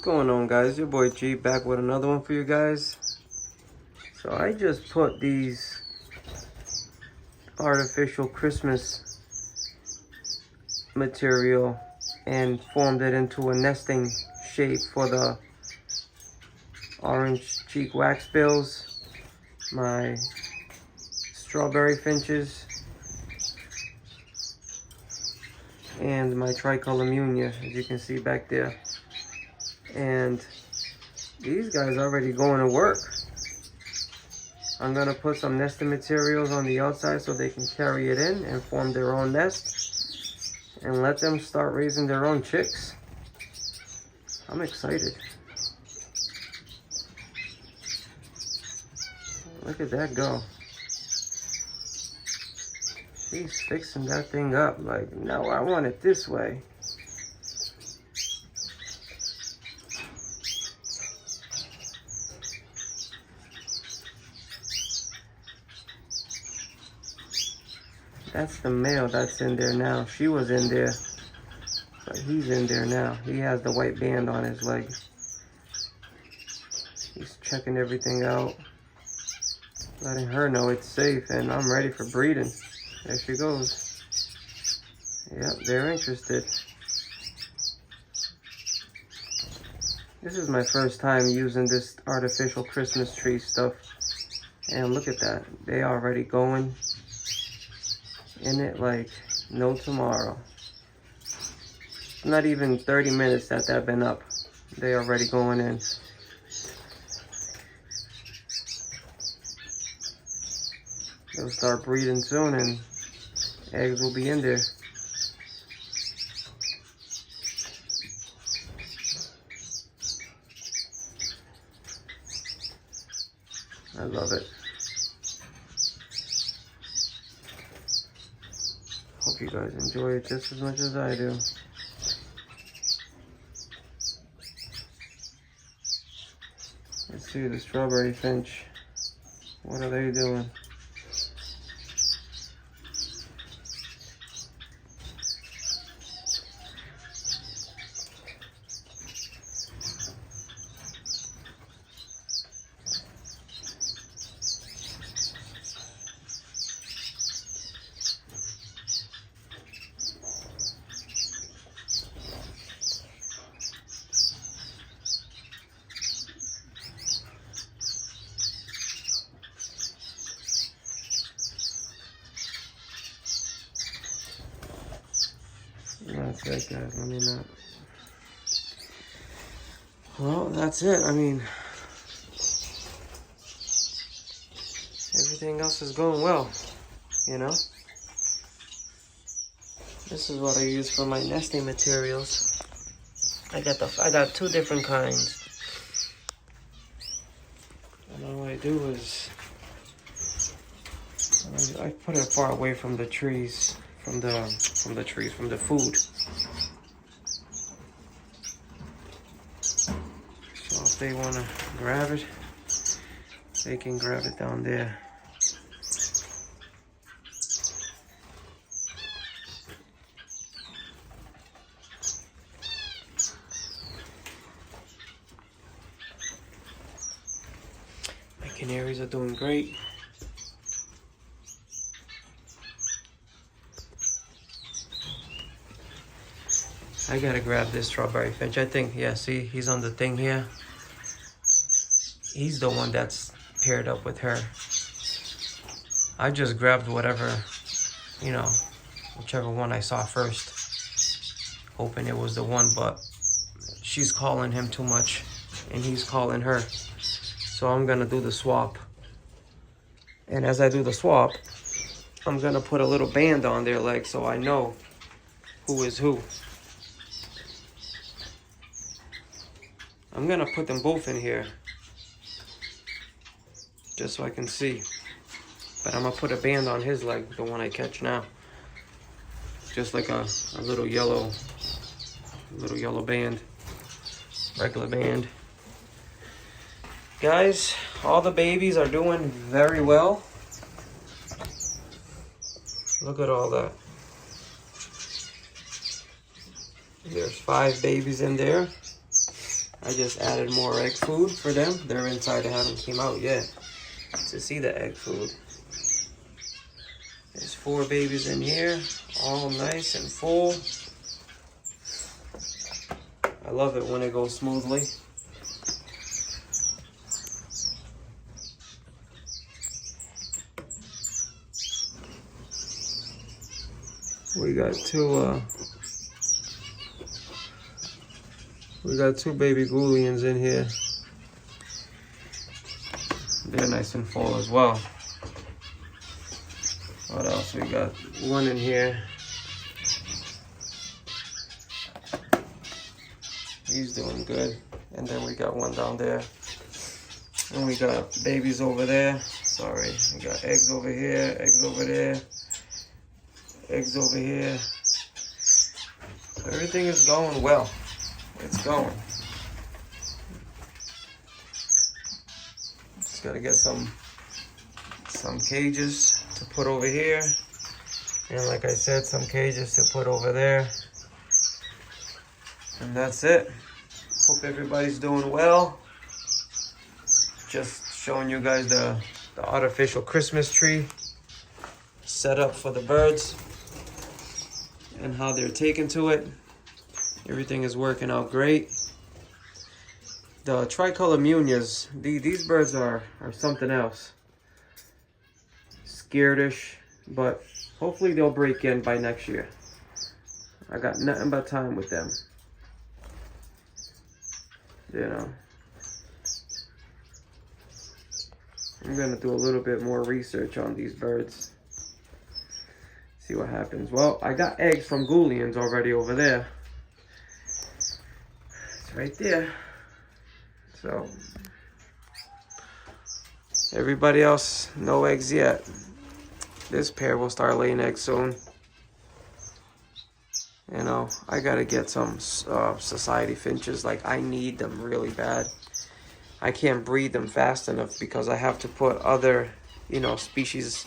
going on, guys? Your boy G back with another one for you guys. So I just put these artificial Christmas material and formed it into a nesting shape for the orange cheek waxbills, my strawberry finches, and my tricolor munia, as you can see back there. And these guys already going to work. I'm gonna put some nesting materials on the outside so they can carry it in and form their own nest and let them start raising their own chicks. I'm excited. Look at that go. She's fixing that thing up like, no, I want it this way. That's the male that's in there now. She was in there, but he's in there now. He has the white band on his leg. He's checking everything out, letting her know it's safe, and I'm ready for breeding. There she goes. Yep, they're interested. This is my first time using this artificial Christmas tree stuff. And look at that. They already going in it like no tomorrow. Not even 30 minutes that they've been up. They already going in. They'll start breeding soon and eggs will be in there. I love it. Hope you guys enjoy it just as much as I do. Let's see the strawberry finch. What are they doing? That's it, guys. Let me know. Well, that's it. I mean, everything else is going well, you know? This is what I use for my nesting materials. I got two different kinds. And all I do is I put it far away from the trees, from the food. So if they want to grab it, they can grab it down there. My canaries are doing great. I gotta grab this strawberry finch. I think, yeah, see, he's on the thing here. He's the one that's paired up with her. I just grabbed whatever, you know, whichever one I saw first, hoping it was the one, but she's calling him too much and he's calling her. So I'm gonna do the swap. And as I do the swap, I'm gonna put a little band on their leg so I know who is who. I'm gonna put them both in here just so I can see. But I'm gonna put a band on his leg, the one I catch now. Just like a little yellow band, regular band. Guys, all the babies are doing very well. Look at all that. There's 5 babies in there. I just added more egg food for them. They're inside. They haven't came out yet to see the egg food. There's 4 babies in here, all nice and full. I love it when it goes smoothly. We got two baby Goulians in here. They're nice and full as well. What else? We got one in here. He's doing good. And then we got one down there. And we got babies over there. Sorry. We got eggs over here, eggs over there, eggs over here. Everything is going well. It's going. Just gotta get some cages to put over here. And like I said, some cages to put over there. And that's it. Hope everybody's doing well. Just showing you guys the artificial Christmas tree set up for the birds and how they're taken to it. Everything is working out great. The tricolor munias, these birds are something else. Scaredish, but hopefully they'll break in by next year. I got nothing but time with them. You know. I'm gonna do a little bit more research on these birds. See what happens. Well, I got eggs from Goulians already over there. It's right there. So, everybody else, no eggs yet. This pair will start laying eggs soon. You know, I gotta get some society finches. Like, I need them really bad. I can't breed them fast enough because I have to put other, you know, species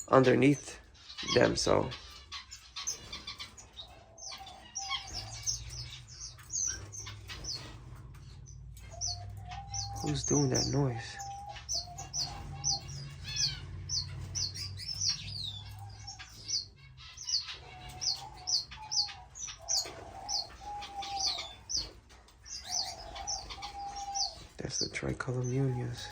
underneath them, so. Who's doing that noise? That's the tricolor munias.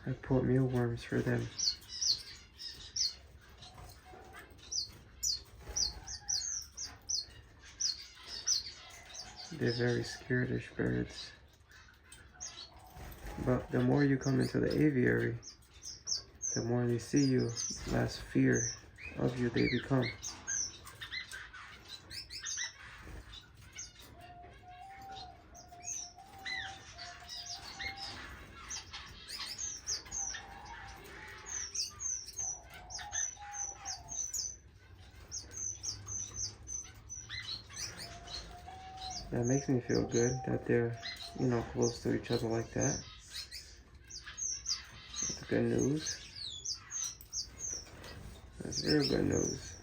I put mealworms for them. They're very scaredish birds. But the more you come into the aviary, the more they see you, the less fear of you they become. That makes me feel good that they're, you know, close to each other like that. That's good news. That's very good news.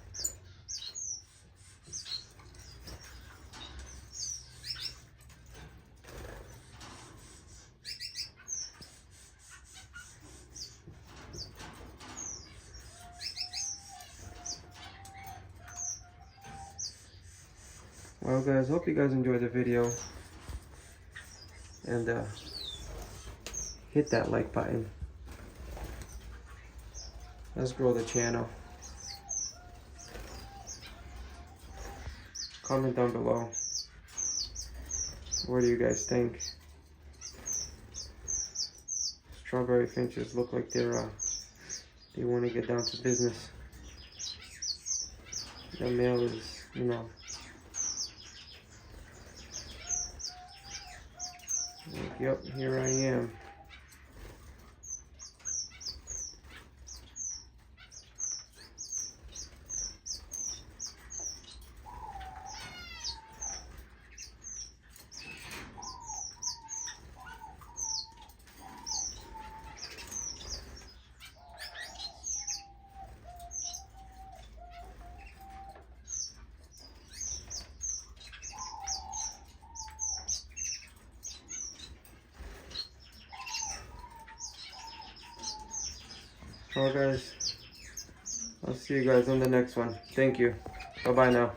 Well guys, hope you guys enjoyed the video, and hit that like button. Let's grow the channel. Comment down below. What do you guys think? Strawberry finches look like they want to get down to business. The male is, you know, like, yep, here I am. Well, guys, I'll see you guys on the next one. Thank you. Bye-bye now.